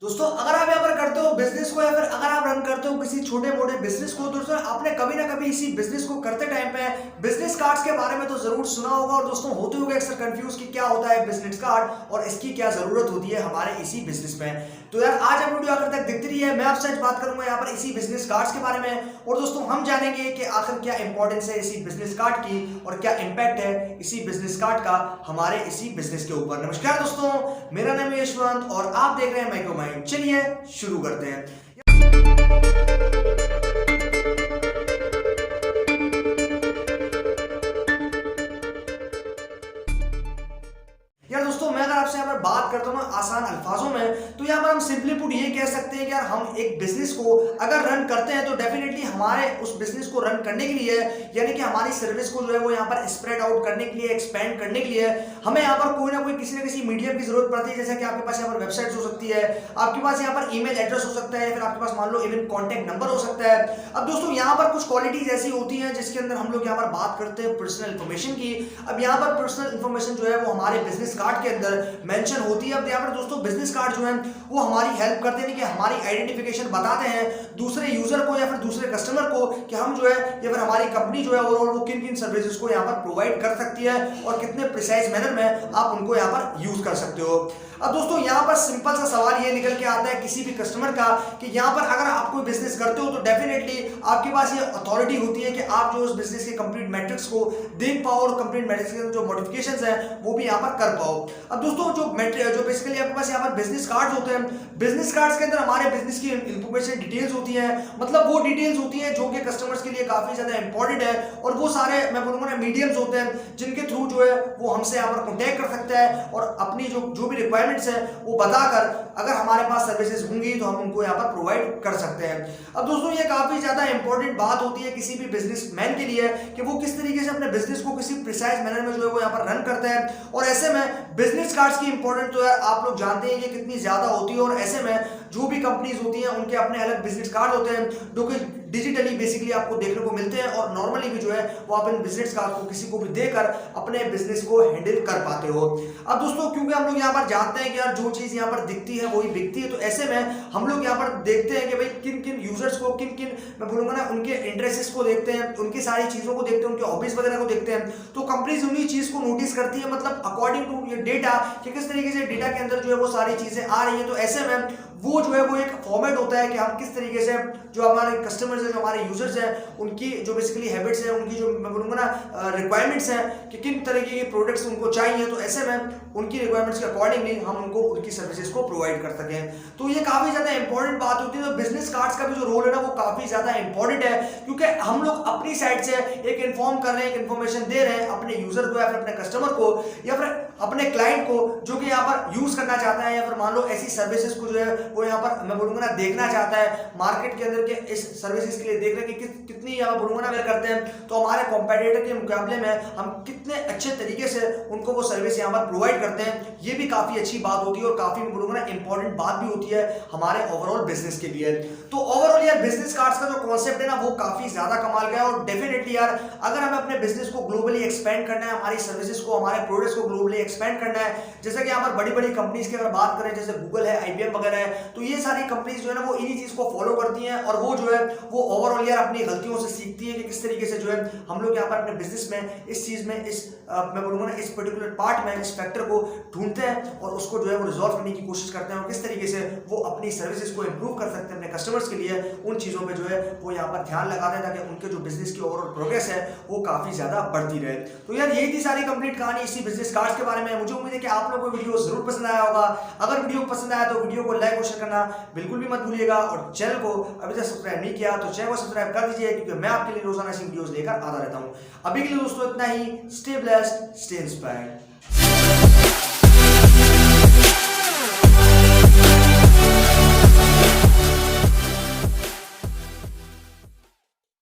दोस्तों अगर आप यहाँ पर करते हो बिजनेस को या फिर अगर आप रन करते हो किसी छोटे मोटे बिजनेस को, दोस्तों आपने कभी ना कभी इसी बिजनेस को करते टाइम पे बिजनेस कार्ड्स के बारे में तो जरूर सुना होगा। और दोस्तों होते होंगे अक्सर कंफ्यूज कि क्या होता है बिजनेस कार्ड और इसकी क्या जरूरत होती है हमारे इसी बिजनेस में। तो यार आज आप वीडियो आखिर तक देखते रहिए, मैं आपसे आज बात करूंगा यहाँ पर इसी बिजनेस कार्ड्स के बारे में। और दोस्तों हम जानेंगे कि आखिर क्या इंपॉर्टेंस है इसी बिजनेस कार्ड की और क्या इंपैक्ट है इसी बिजनेस कार्ड का हमारे इसी बिजनेस के ऊपर। नमस्कार दोस्तों, मेरा नाम है यशवंत और आप देख रहे हैं माइक्रो माइंड। चलिए शुरू करते हैं। यार दोस्तों मैं अगर आपसे यहाँ पर बात करता हूँ आसान अल्फाजों में, तो यहाँ पर हम सिंपली पुट ये कह सकते हैं कि यार हम एक बिजनेस को अगर रन करते हैं तो डेफिनेटली हमारे उस बिजनेस को रन करने के लिए, यानी कि हमारी सर्विस को जो है वो यहाँ पर स्प्रेड आउट करने के लिए, एक्सपेंड करने के लिए हमें यहाँ पर कोई ना कोई किसी न किसी मीडियम की जरूरत पड़ती है। जैसे कि आपके पास यहाँ पर वेबसाइट हो सकती है, आपके पास यहाँ पर ईमेल एड्रेस हो सकता है, या फिर आपके पास मान लो इवन कॉन्टैक्ट नंबर हो सकता है। अब दोस्तों यहाँ पर कुछ क्वालिटीज ऐसी होती हैं जिसके अंदर हम लोग यहाँ पर बात करते हैं पर्सनल इंफॉर्मेशन की। अब यहाँ पर पर्सनल इंफॉर्मेशन जो है वो हमारे बिजनेस कार्ड के अंदर मेंशन होती है। अब यहाँ पर दोस्तों बिजनेस कार्ड जो है वो हमारी हेल्प करते हैं कि हमारी आइडेंटिफिकेशन बताते हैं दूसरे यूजर को या फिर दूसरे कस्टमर को कि हम जो है या फिर हमारी कंपनी जो है ओवरऑल वो किन किन सर्विसेज को यहाँ पर प्रोवाइड कर सकती है और कितने प्रिसाइज मैनर में आप उनको यहाँ पर यूज कर सकते हो। अब दोस्तों यहाँ पर सिंपल सा सवाल ये निकल के आता है किसी भी कस्टमर का कि यहाँ पर अगर आप कोई बिजनेस करते हो तो डेफिनेटली आपके पास ये अथॉरिटी होती है कि आप जो उस बिजनेस के कंप्लीट मैट्रिक्स को देख पाओ और कंप्लीट मैट्रिक्स के जो मॉडिफिकेशंस हैं वो भी यहाँ पर कर पाओ। अब दोस्तों जो बेसिकली आपके पास यहाँ पर बिजनेस कार्ड्स होते हैं, बिजनेस कार्ड्स के अंदर हमारे बिजनेस की इंफॉर्मेशन डिटेल्स होती है, मतलब वो डिटेल्स होती है जो कि कस्टमर्स के लिए काफी ज्यादा इंपॉर्टेंट है। और वो सारे मैं बोलूंगा ना मीडियम्स होते हैं जिनके थ्रू जो है वो हमसे यहाँ पर कॉन्टेक्ट कर सकता है और अपनी जो भी रिक्वायरमेंट्स है वो बताकर अगर हमारे पास सर्विसेज होंगी तो हम उनको यहाँ पर प्रोवाइड कर सकते हैं। अब दोस्तों ये काफी ज्यादा इंपॉर्टेंट बात होती है किसी भी बिजनेसमैन के लिए कि वो किस तरीके से अपने बिजनेस को किसी प्रिसाइज मैनर में जो है वो यहाँ पर रन करते हैं। और ऐसे में बिजनेस कार्ड्स की इंपॉर्टेंट तो यार आप लोग जानते हैं कि कितनी ज्यादा होती है। और ऐसे में जो भी कंपनीज होती हैं उनके अपने अलग बिजनेस कार्ड होते हैं जो कि डिजिटली बेसिकली आपको देखने को मिलते हैं और नॉर्मली भी जो है वो आप इन बिजनेस कार्ड को किसी को भी देकर अपने बिजनेस को हैंडल कर पाते हो। अब दोस्तों क्योंकि हम लोग यहाँ पर जानते हैं कि यार जो चीज यहाँ पर दिखती है वही बिकती है, तो ऐसे में हम लोग यहाँ पर देखते हैं कि भाई किन किन यूजर्स को, किन किन मैं बोलूंगा ना उनके इंटरेस्ट को देखते हैं, उनकी सारी चीजों को देखते हैं, उनके हॉबीज वगैरह को देखते हैं। तो कंपनीज उन्हीं चीज को नोटिस करती है, मतलब अकॉर्डिंग टू ये डेटा कि किस तरीके से डेटा के अंदर जो है वो सारी चीजें आ रही है। तो ऐसे में वो जो है वो एक फॉर्मेट होता है कि हम किस तरीके से जो हमारे कस्टमर्स हैं, जो हमारे यूजर्स हैं, उनकी जो बेसिकली हैबिट्स हैं, उनकी जो मैं बोलूंगा ना रिक्वायरमेंट्स हैं कि किन तरीके के प्रोडक्ट्स उनको चाहिए, तो ऐसे में उनकी रिक्वायरमेंट्स के अकॉर्डिंगली हम उनको उनकी सर्विसेज को प्रोवाइड कर सकें। तो ये काफी ज्यादा इंपॉर्टेंट बात होती है। तो बिजनेस कार्ड्स का भी जो रोल है ना वो काफी ज्यादा इंपॉर्टेंट है, क्योंकि हम लोग अपनी साइड से एक इन्फॉर्म कर रहे हैं, एक इन्फॉर्मेशन दे रहे हैं अपने यूजर को या फिर अपने कस्टमर को या फिर अपने क्लाइंट को जो कि यहाँ पर यूज करना चाहता है या फिर मान लो ऐसी सर्विसेज को जो है वो यहाँ पर मैं बोलूंगा ना देखना चाहता है मार्केट के अंदर के इस सर्विसेज के लिए देख रहे हैं कि कितनी यहाँ बोलूंगा ना अगर करते हैं तो हमारे कॉम्पिटिटर के मुकाबले में हम कितने अच्छे तरीके से उनको वो सर्विस यहाँ पर प्रोवाइड करते हैं। ये भी काफी अच्छी बात होती है और काफी मैं बोलूंगा ना इंपॉर्टेंट बात भी होती है हमारे ओवरऑल बिजनेस के लिए। तो ओवरऑल यार बिजनेस कार्ड्स का जो कॉन्सेप्ट है ना वो काफी ज्यादा कमाल का है। और डेफिनेटली यार अगर हमें अपने बिजनेस को ग्लोबली एक्सपेंड करना है, हमारी सर्विसेज को, हमारे प्रोडक्ट्स को ग्लोबली एक्सपेंड करना है, जैसे कि यहाँ पर बड़ी बड़ी कंपनीज की अगर बात करें जैसे गूगल है, IBM वगैरह है, तो ये सारी कंपनीज जो है ना वो इन्हीं चीज को फॉलो करती हैं और वो जो है वो ओवरऑल यार अपनी गलतियों से सीखती है कि किस तरीके से जो है हम लोग यहाँ पर अपने बिजनेस में इस चीज में इस मैं बोलूंगा ना इस पर्टिकुलर पार्ट में इस फैक्टर को ढूंढते हैं और उसको जो है वो रिजॉल्व करने की कोशिश करते हैं और किस तरीके से वो अपनी सर्विसेज को इंप्रूव कर सकते हैं अपने कस्टमर्स के लिए। उन चीजों पे जो है वो यहाँ पर ध्यान लगाते हैं ताकि उनके जो बिजनेस की ओवरऑल प्रोग्रेस है वो काफी ज्यादा बढ़ती रहे। तो यार यही थी सारी कंप्लीट कहानी इसी बिजनेस कार्ड्स के बारे में। मुझे उम्मीद है कि आप लोगों को वीडियो जरूर पसंद आया होगा। अगर वीडियो पसंद आया तो वीडियो को लाइक और शेयर करना बिल्कुल भी मत भूलिएगा और चैनल को अभी तक सब्सक्राइब नहीं किया तो चैनल को सब्सक्राइब कर दीजिए, क्योंकि मैं आपके लिए रोजाना ऐसी वीडियोस लेकर आता रहता हूं। अभी के लिए दोस्तों इतना ही। Stay blessed, stay inspired.